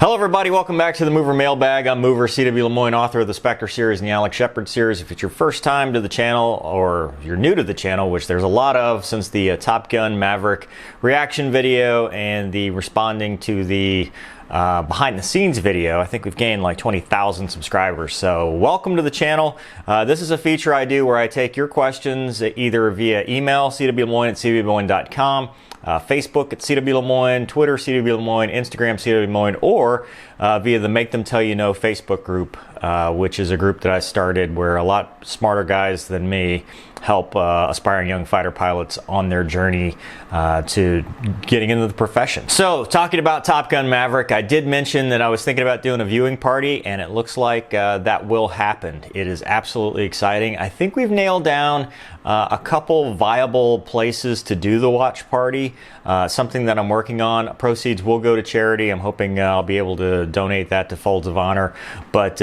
Hello everybody, welcome back to the Mover Mailbag. I'm Mover, cwlemoine, author of the Spectre series and the Alex Shepard series. If it's your first time to the channel, or you're new to the channel, which there's a lot of since the Top Gun Maverick reaction video and the responding to the behind the scenes video, I think we've gained like 20,000 subscribers. So welcome to the channel. This is a feature I do where I take your questions either via email, cwlemoine@cwlemoine.com, Facebook at cwlemoine, Twitter cwlemoine, Instagram cwlemoine, or via the Make Them Tell You No Facebook group, which is a group that I started where a lot smarter guys than me help aspiring young fighter pilots on their journey to getting into the profession. So, talking about Top Gun Maverick, I did mention that I was thinking about doing a viewing party, and it looks like that will happen. It is absolutely exciting. I think we've nailed down a couple viable places to do the watch party, something that I'm working on. Proceeds will go to charity. I'm hoping I'll be able to donate that to Folds of Honor, but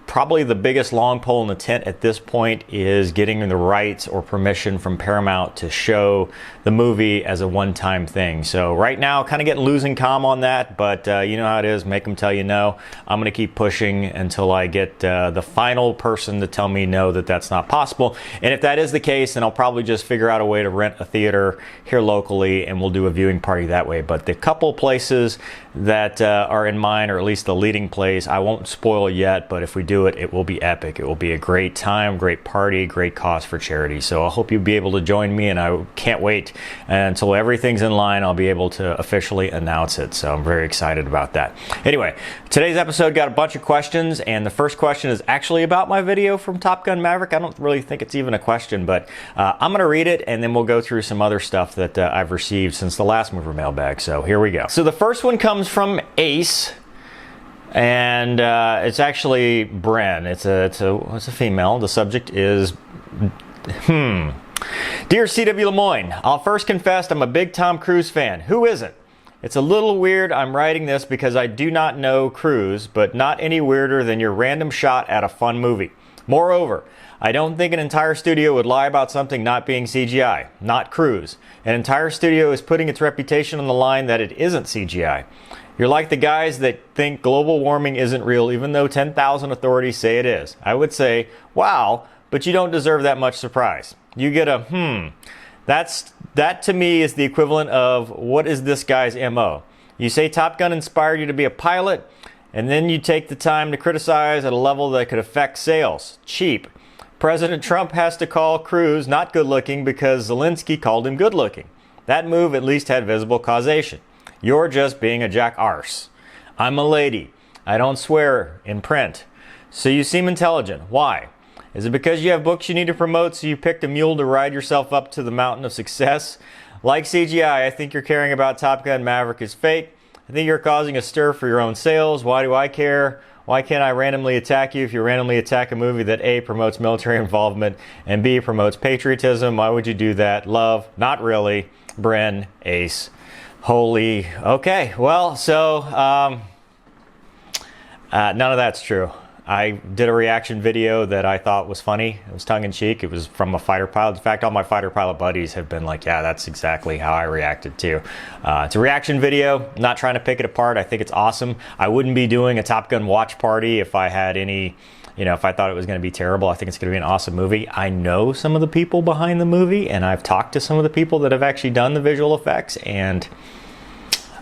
probably the biggest long pole in the tent at this point is getting the rights or permission from Paramount to show the movie as a one-time thing. So right now, kind of losing calm on that, but you know how it is, make them tell you no. I'm gonna keep pushing until I get the final person to tell me no, that that's not possible. And if that is the case, then I'll probably just figure out a way to rent a theater here locally and we'll do a viewing party that way. But the couple places that are in mind, or at least the leading place, I won't spoil yet, but if we do it, it will be epic. It will be a great time, great party, great cause for charity. So I hope you'll be able to join me, and I can't wait until everything's in line. I'll be able to officially announce it. So I'm very excited about that. Anyway, today's episode got a bunch of questions, and the first question is actually about my video from Top Gun Maverick. I don't really think it's even a question, but I'm going to read it, and then we'll go through some other stuff that I've received since the last Mover Mailbag. So here we go. So the first one comes from Ace. And it's actually Bren. It's a female. The subject is Dear C.W. Lemoine, I'll first confess I'm a big Tom Cruise fan. Who isn't? It's a little weird I'm writing this because I do not know Cruise, but not any weirder than your random shot at a fun movie. Moreover, I don't think an entire studio would lie about something not being CGI, not Cruise. An entire studio is putting its reputation on the line that it isn't CGI. You're like the guys that think global warming isn't real even though 10,000 authorities say it is. I would say, wow, but you don't deserve that much surprise. You get a That to me is the equivalent of, what is this guy's MO? You say Top Gun inspired you to be a pilot, and then you take the time to criticize at a level that could affect sales. Cheap. President Trump has to call Cruise not good looking because Zelensky called him good looking. That move at least had visible causation. You're just being a jackarse. I'm a lady. I don't swear in print. So you seem intelligent. Why? Is it because you have books you need to promote, so you picked a mule to ride yourself up to the mountain of success? Like CGI, I think you're caring about Top Gun Maverick is fake. I think you're causing a stir for your own sales. Why do I care? Why can't I randomly attack you if you randomly attack a movie that A, promotes military involvement, and B, promotes patriotism? Why would you do that? Love, not really. Bren, Ace. Holy, okay, well, so none of that's true. I did a reaction video that I thought was funny. It was tongue-in-cheek. It was from a fighter pilot. In fact, all my fighter pilot buddies have been like, yeah, that's exactly how I reacted too. It's a reaction video. I'm not trying to pick it apart. I think it's awesome. I wouldn't be doing a Top Gun watch party if I had any, if I thought it was going to be terrible. I think it's going to be an awesome movie. I know some of the people behind the movie, and I've talked to some of the people that have actually done the visual effects, and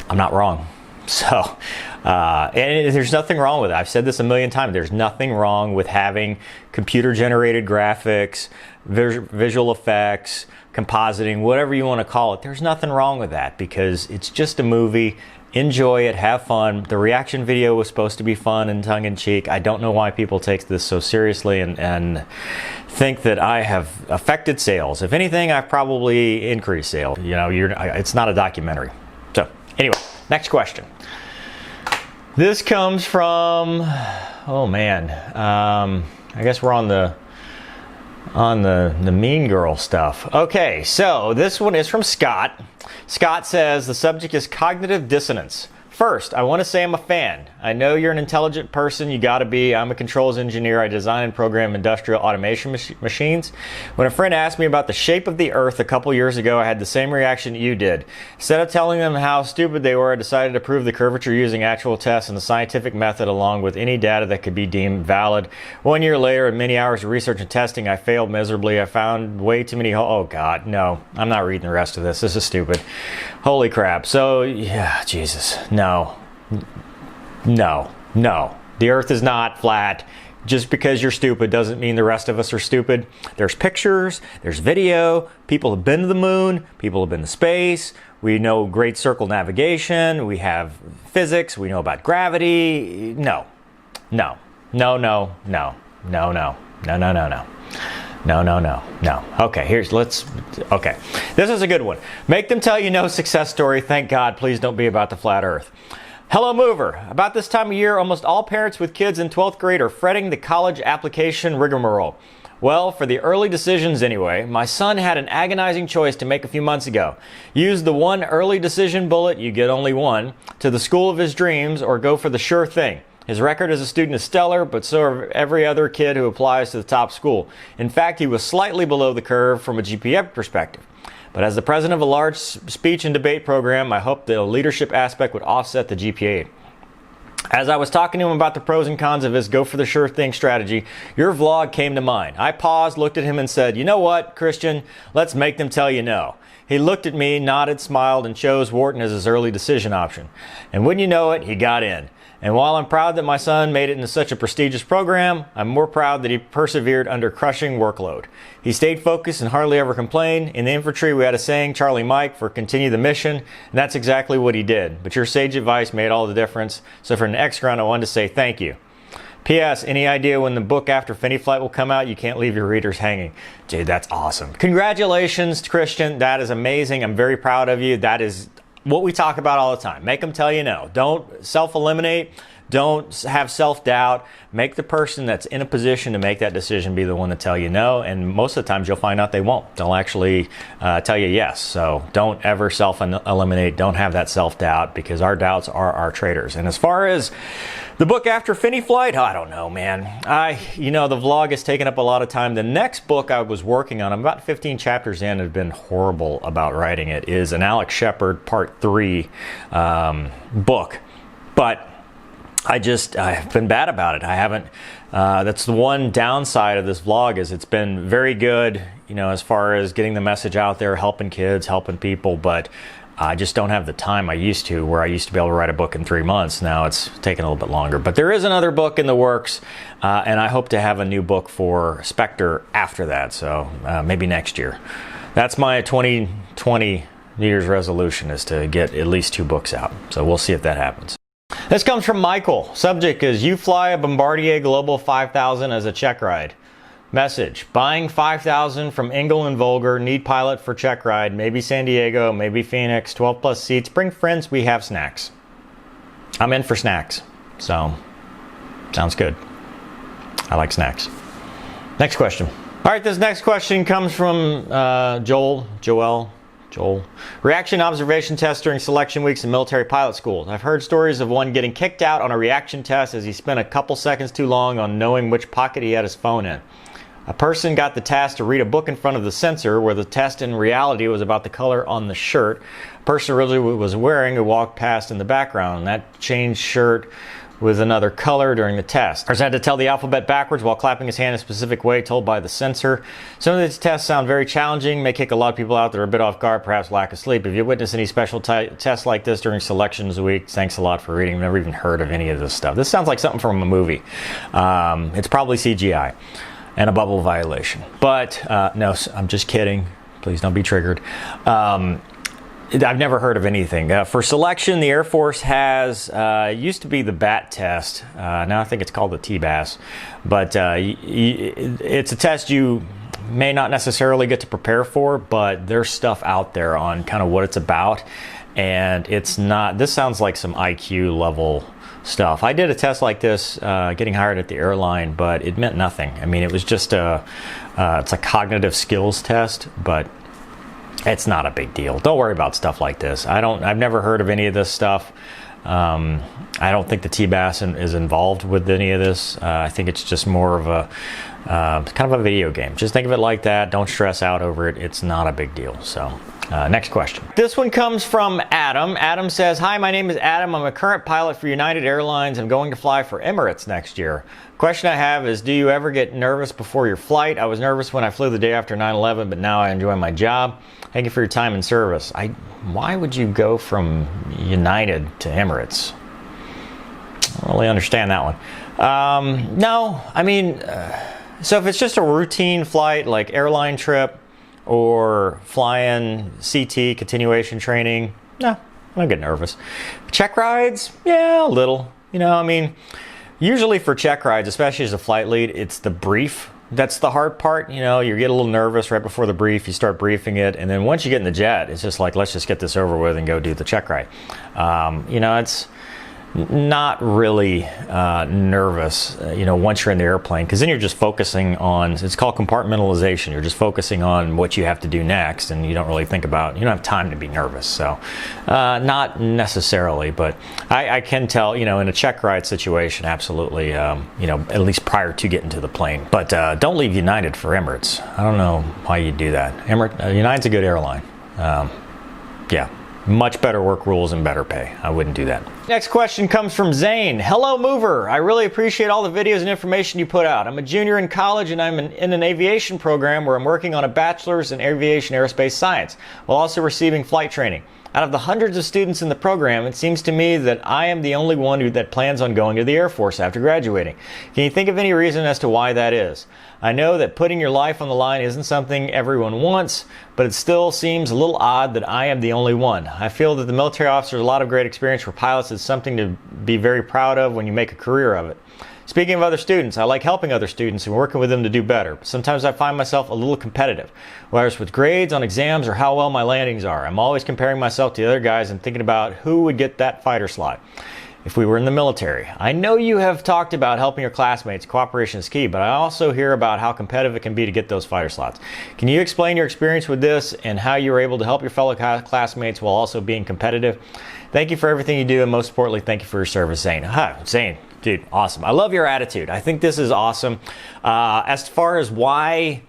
I'm not wrong. So, and there's nothing wrong with it. I've said this a million times. There's nothing wrong with having computer-generated graphics, visual effects, compositing, whatever you want to call it. There's nothing wrong with that because it's just a movie. Enjoy it, have fun. The reaction video was supposed to be fun and tongue-in-cheek. I don't know why people take this so seriously and think that I have affected sales. If anything, I've probably increased sales. It's not a documentary. So, anyway, next question. This comes from, oh man, I guess we're on the mean girl stuff. Okay, so this one is from Scott. Scott says the subject is cognitive dissonance. First, I want to say I'm a fan. I know you're an intelligent person. You got to be. I'm a controls engineer. I design and program industrial automation machines. When a friend asked me about the shape of the Earth a couple years ago, I had the same reaction you did. Instead of telling them how stupid they were, I decided to prove the curvature using actual tests and the scientific method along with any data that could be deemed valid. 1 year later, and many hours of research and testing, I failed miserably. I found way too many oh God, no. I'm not reading the rest of this. This is stupid. Holy crap. So, yeah, Jesus. No. The Earth is not flat. Just because you're stupid doesn't mean the rest of us are stupid. There's pictures, there's video, people have been to the moon, people have been to space, we know great circle navigation, we have physics, we know about gravity. No. Okay, okay. This is a good one. Make them tell you no success story. Thank God, please don't be about the flat Earth. Hello, Mover. About this time of year, almost all parents with kids in 12th grade are fretting the college application rigmarole. Well, for the early decisions anyway, my son had an agonizing choice to make a few months ago. Use the one early decision bullet, you get only one, to the school of his dreams, or go for the sure thing. His record as a student is stellar, but so are every other kid who applies to the top school. In fact, he was slightly below the curve from a GPA perspective. But as the president of a large speech and debate program, I hoped the leadership aspect would offset the GPA. As I was talking to him about the pros and cons of his go for the sure thing strategy, your vlog came to mind. I paused, looked at him and said, you know what, Christian, let's make them tell you no. He looked at me, nodded, smiled, and chose Wharton as his early decision option. And wouldn't you know it, he got in. And while I'm proud that my son made it into such a prestigious program, I'm more proud that he persevered under crushing workload. He stayed focused and hardly ever complained. In the infantry, we had a saying, Charlie Mike, for continue the mission, and that's exactly what he did. But your sage advice made all the difference. So for an ex-grunt, I wanted to say thank you. P.S. Any idea when the book After Finney Flight will come out? You can't leave your readers hanging. Dude, that's awesome. Congratulations, Christian. That is amazing. I'm very proud of you. That is what we talk about all the time. Make them tell you no. Don't self-eliminate. Don't have self-doubt. Make the person that's in a position to make that decision be the one to tell you no. And most of the times you'll find out they won't. They'll actually tell you yes. So don't ever self-eliminate. Don't have that self-doubt, because our doubts are our traitors. And as far as the book After Finney Flight, I don't know, man. The vlog has taken up a lot of time. The next book I was working on, I'm about 15 chapters in, have been horrible about writing it, is an Alex Shepard Part 3 book. But I've been bad about it. I haven't, that's the one downside of this vlog, is it's been very good, as far as getting the message out there, helping kids, helping people, but I just don't have the time I used to, where I used to be able to write a book in 3 months. Now it's taking a little bit longer. But there is another book in the works, and I hope to have a new book for Spectre after that, so maybe next year. That's my 2020 New Year's resolution, is to get at least 2 books out. So we'll see if that happens. This comes from Michael. Subject is, you fly a Bombardier Global 5000 as a check ride. Message, buying 5,000 from Engel and Volger, need pilot for check ride, maybe San Diego, maybe Phoenix, 12 plus seats, bring friends, we have snacks. I'm in for snacks, so sounds good. I like snacks. Next question. All right, this next question comes from Joel. Reaction observation test during selection weeks in military pilot schools. I've heard stories of one getting kicked out on a reaction test as he spent a couple seconds too long on knowing which pocket he had his phone in. A person got the task to read a book in front of the sensor, where the test in reality was about the color on the shirt a person originally was wearing, who walked past in the background. That changed shirt with another color during the test. Person had to tell the alphabet backwards while clapping his hand in a specific way told by the sensor. Some of these tests sound very challenging, may kick a lot of people out that are a bit off guard, perhaps lack of sleep. If you witness any special tests like this during selections week, thanks a lot for reading. I've never even heard of any of this stuff. This sounds like something from a movie. It's probably CGI and a bubble violation. But no, I'm just kidding. Please don't be triggered. I've never heard of anything. For selection, the Air Force has, used to be the BAT test. Now I think it's called the TBAS. But it's a test you may not necessarily get to prepare for, but there's stuff out there on kind of what it's about. And it's not, this sounds like some IQ level stuff. I did a test like this getting hired at the airline, but it meant nothing. I mean, it was just it's a cognitive skills test, but it's not a big deal. Don't worry about stuff like this. I've never heard of any of this stuff. I don't think the TBAS is involved with any of this. I think it's just more of a kind of a video game. Just think of it like that. Don't stress out over it. It's not a big deal. So next question. This one comes from Adam. Adam says, hi, my name is Adam. I'm a current pilot for United Airlines. I'm going to fly for Emirates next year. Question I have is, do you ever get nervous before your flight? I was nervous when I flew the day after 9/11, but now I enjoy my job. Thank you for your time and service. Why would you go from United to Emirates? I don't really understand that one. No, I mean, so if it's just a routine flight, like airline trip or flying CT, continuation training, no, I don't get nervous. Check rides, yeah, a little. You know, I mean, usually for check rides, especially as a flight lead, it's the brief. That's the hard part. You know, you get a little nervous right before the brief, you start briefing it, and then once you get in the jet, it's just like, let's just get this over with and go do the check ride. You know, it's not really nervous, you know, once you're in the airplane, because then you're just focusing on, it's called compartmentalization. You're just focusing on what you have to do next, and you don't really think about, you don't have time to be nervous. So not necessarily, but I can tell, you know, in a check ride situation, absolutely, you know, at least prior to getting to the plane. But don't leave United for Emirates. I don't know why you do that. United's a good airline. Yeah. Much better work rules and better pay. I wouldn't do that. Next question comes from Zane. Hello, Mover. I really appreciate all the videos and information you put out. I'm a junior in college and I'm in an aviation program where I'm working on a bachelor's in aviation aerospace science while also receiving flight training. Out of the hundreds of students in the program, it seems to me that I am the only one that plans on going to the Air Force after graduating. Can you think of any reason as to why that is? I know that putting your life on the line isn't something everyone wants, but it still seems a little odd that I am the only one. I feel that the military officers a lot of great experience for pilots is something to be very proud of when you make a career of it. Speaking of other students, I like helping other students and working with them to do better. Sometimes I find myself a little competitive, whether it's with grades on exams or how well my landings are. I'm always comparing myself to the other guys and thinking about who would get that fighter slot if we were in the military. I know you have talked about helping your classmates. Cooperation is key, but I also hear about how competitive it can be to get those fighter slots. Can you explain your experience with this and how you were able to help your fellow classmates while also being competitive? Thank you for everything you do, and most importantly, thank you for your service, Zane. Hi, Zane. Dude, awesome. I love your attitude. I think this is awesome. As far as why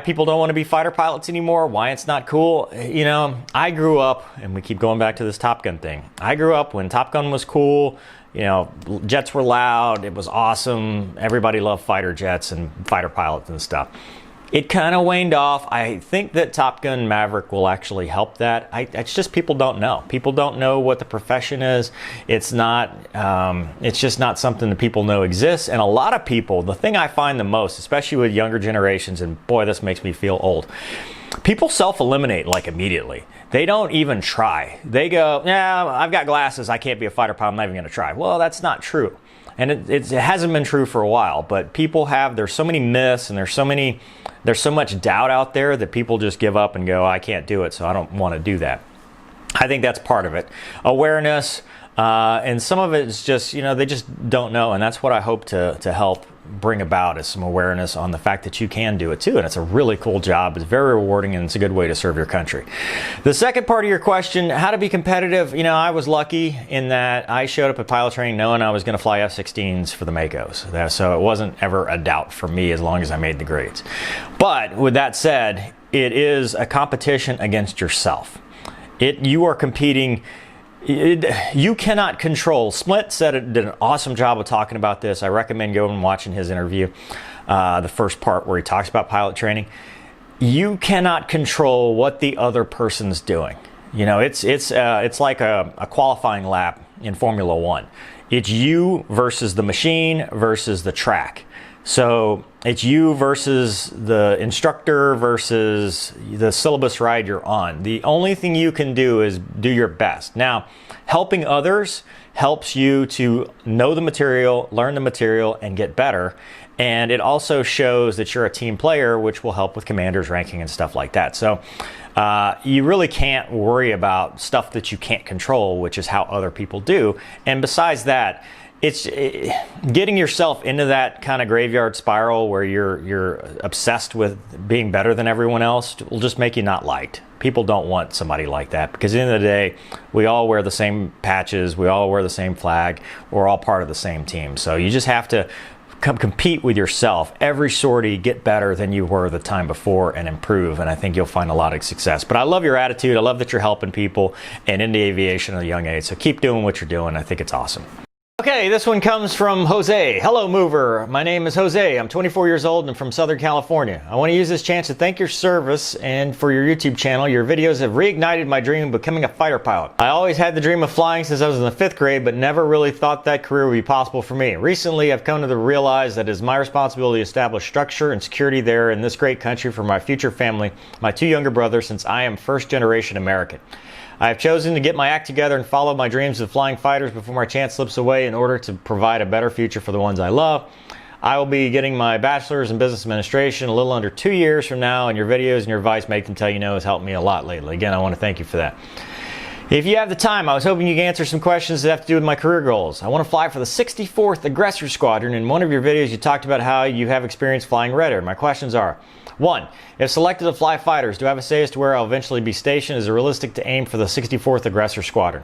people don't want to be fighter pilots anymore, why it's not cool, you know, I grew up, and we keep going back to this Top Gun thing. I grew up when Top Gun was cool, you know, jets were loud, it was awesome, everybody loved fighter jets and fighter pilots and stuff. It kind of waned off. I think that Top Gun Maverick will actually help that. It's just people don't know. People don't know what the profession is. It's not. It's just not something that people know exists. And a lot of people, the thing I find the most, especially with younger generations, and boy, this makes me feel old. People self-eliminate like immediately. They don't even try. They go, yeah, I've got glasses. I can't be a fighter pilot. I'm not even going to try. Well, that's not true. And it hasn't been true for a while, but people have, there's so many myths and there's so much doubt out there that people just give up and go, I can't do it, so I don't want to do that. I think that's part of it. Awareness, and some of it is just, you know, they just don't know, and that's what I hope to help bring about, is some awareness on the fact that you can do it too, and it's a really cool job. It's very rewarding, and it's a good way to serve your country. The second part of your question, how to be competitive, you know, I was lucky in that I showed up at pilot training knowing I was going to fly F-16s for the Makos, so it wasn't ever a doubt for me as long as I made the grades. But with that said, it is a competition against yourself. You are competing. You cannot control. Splint did an awesome job of talking about this. I recommend going and watching his interview, the first part where he talks about pilot training. You cannot control what the other person's doing. You know, it's like a qualifying lap in Formula One. It's you versus the machine versus the track. So it's you versus the instructor versus the syllabus ride you're on. The only thing you can do is do your best. Now, helping others helps you to know the material, learn the material, and get better. And it also shows that you're a team player, which will help with commander's ranking and stuff like that. So you really can't worry about stuff that you can't control, which is how other people do. And besides that, it's getting yourself into that kind of graveyard spiral where you're obsessed with being better than everyone else will just make you not liked. People don't want somebody like that, because at the end of the day, we all wear the same patches, we all wear the same flag, we're all part of the same team. So you just have to compete with yourself. Every sortie, get better than you were the time before and improve, and I think you'll find a lot of success. But I love your attitude. I love that you're helping people and into aviation at a young age. So keep doing what you're doing. I think it's awesome. Okay, this one comes from Jose. Hello, Mover. My name is Jose. I'm 24 years old and from Southern California. I want to use this chance to thank your service and for your YouTube channel. Your videos have reignited my dream of becoming a fighter pilot. I always had the dream of flying since I was in the 5th grade, but never really thought that career would be possible for me. Recently, I've come to realize that it is my responsibility to establish structure and security there in this great country for my future family, my 2 younger brothers, since I am first-generation American. I have chosen to get my act together and follow my dreams of flying fighters before my chance slips away in order to provide a better future for the ones I love. I will be getting my bachelor's in business administration a little under 2 years from now, and your videos and your advice, make them tell you no, has helped me a lot lately. Again, I want to thank you for that. If you have the time, I was hoping you could answer some questions that have to do with my career goals. I want to fly for the 64th Aggressor Squadron. In one of your videos, you talked about how you have experience flying Red Air. My questions are: 1. If selected to fly fighters, do I have a say as to where I'll eventually be stationed? Is it realistic to aim for the 64th Aggressor Squadron?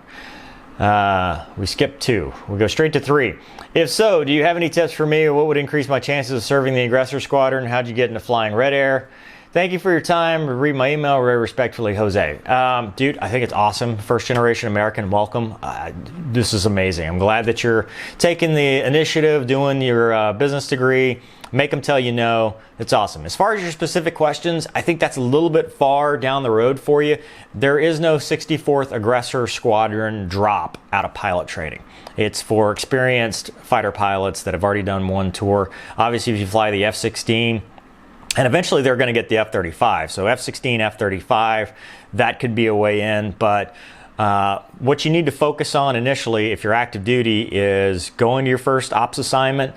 We skipped 2. We'll go straight to 3. If so, do you have any tips for me, or what would increase my chances of serving the Aggressor Squadron? How'd you get into flying Red Air? Thank you for your time. Read my email. Very respectfully, Jose. Dude, I think it's awesome. First generation American, welcome. This is amazing. I'm glad that you're taking the initiative, doing your business degree. Make them tell you no. It's awesome. As far as your specific questions, I think that's a little bit far down the road for you. There is no 64th Aggressor Squadron drop out of pilot training. It's for experienced fighter pilots that have already done one tour. Obviously, if you fly the F-16, and eventually they're going to get the F-35. So F-16, F-35, that could be a way in. But what you need to focus on initially, if you're active duty, is going to your first ops assignment,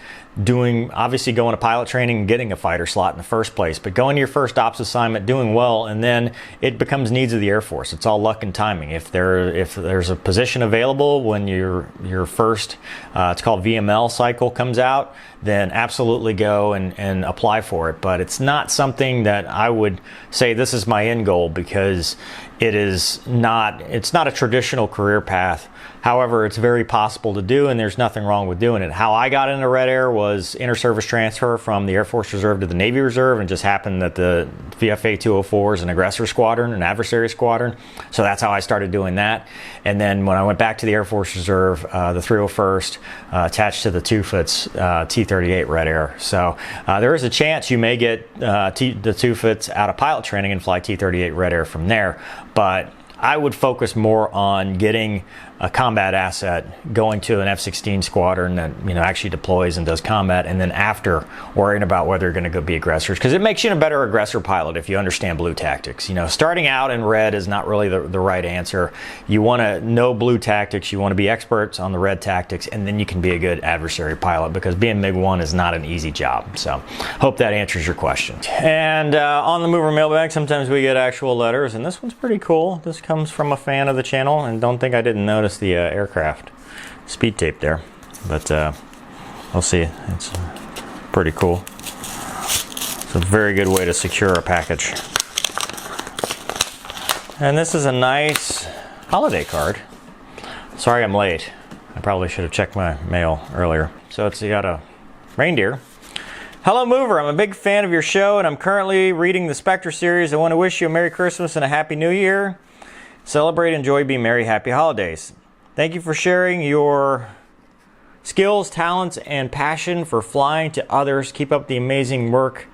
obviously going to pilot training and getting a fighter slot in the first place, but going to your first ops assignment, doing well, and then it becomes needs of the Air Force. It's all luck and timing. If there's a position available when your first, it's called VML cycle, comes out, then absolutely go and apply for it. But it's not something that I would say this is my end goal, because it's not a traditional career path. However, it's very possible to do, and there's nothing wrong with doing it. How I got into Red Air was inter-service transfer from the Air Force Reserve to the Navy Reserve, and just happened that the VFA 204 is an aggressor squadron, an adversary squadron. So that's how I started doing that. And then when I went back to the Air Force Reserve, the 301st attached to the two-foots T-38 Red Air. So there is a chance you may get the two-foots out of pilot training and fly T-38 Red Air from there. But I would focus more on getting a combat asset, going to an F-16 squadron that actually deploys and does combat, and then after worrying about whether you're going to go be aggressors, because it makes you a better aggressor pilot if you understand blue tactics. Starting out in red is not really the right answer. You want to know blue tactics, you want to be experts on the red tactics, and then you can be a good adversary pilot, because being MiG-1 is not an easy job. So hope that answers your question. And on the Mover Mailbag, sometimes we get actual letters, and this one's pretty cool. This comes from a fan of the channel, and don't think I didn't notice the aircraft speed tape there, but we'll see. It's pretty cool. It's a very good way to secure a package. And this is a nice holiday card. Sorry I'm late. I probably should have checked my mail earlier. So it's got a reindeer. Hello, Mover. I'm a big fan of your show, and I'm currently reading the Spectre series. I want to wish you a Merry Christmas and a Happy New Year. Celebrate, enjoy, be merry, happy holidays. Thank you for sharing your skills, talents, and passion for flying to others. Keep up the amazing work.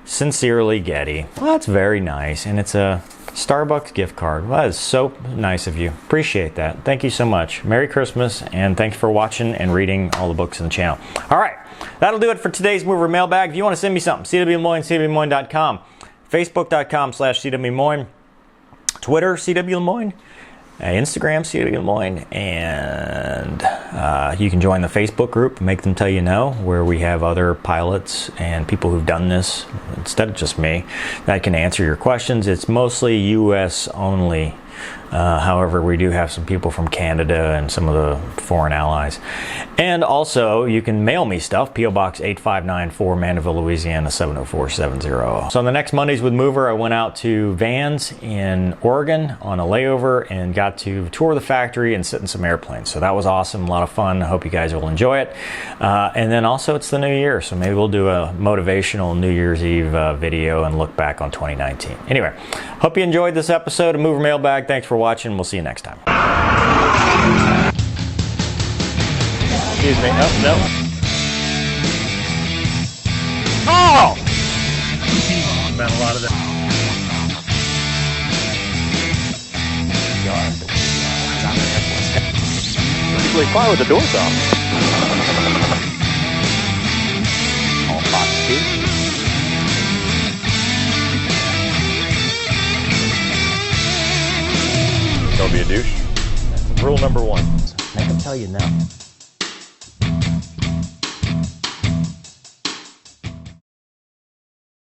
Sincerely, Getty. Well, that's very nice. And it's a Starbucks gift card. Well, that is so nice of you. Appreciate that. Thank you so much. Merry Christmas, and thanks for watching and reading all the books in the channel. All right, that'll do it for today's Mover Mailbag. If you want to send me something, cwlemoine, cwlemoine.com, facebook.com/cwlemoine, Twitter, cwlemoine, Instagram, cwlemoine, and You can join the Facebook group, Make Them Tell You No, where we have other pilots and people who've done this instead of just me that can answer your questions. It's mostly US only. However, we do have some people from Canada and some of the foreign allies. And also, you can mail me stuff, P.O. Box 8594, Mandeville, Louisiana 70470. So on the next Mondays with Mover, I went out to Vans in Oregon on a layover and got to tour the factory and sit in some airplanes. So that was awesome, a lot of fun. I hope you guys will enjoy it. And then also, it's the new year, so maybe we'll do a motivational New Year's Eve video and look back on 2019. Anyway, hope you enjoyed this episode of Mover Mailbag. Thanks for watching. We'll see you next time. Excuse me. Oh, no. Oh! Been a lot of that. Usually fine with the doors off. All box two. Don't be a douche. Rule number 1. Make them tell you no.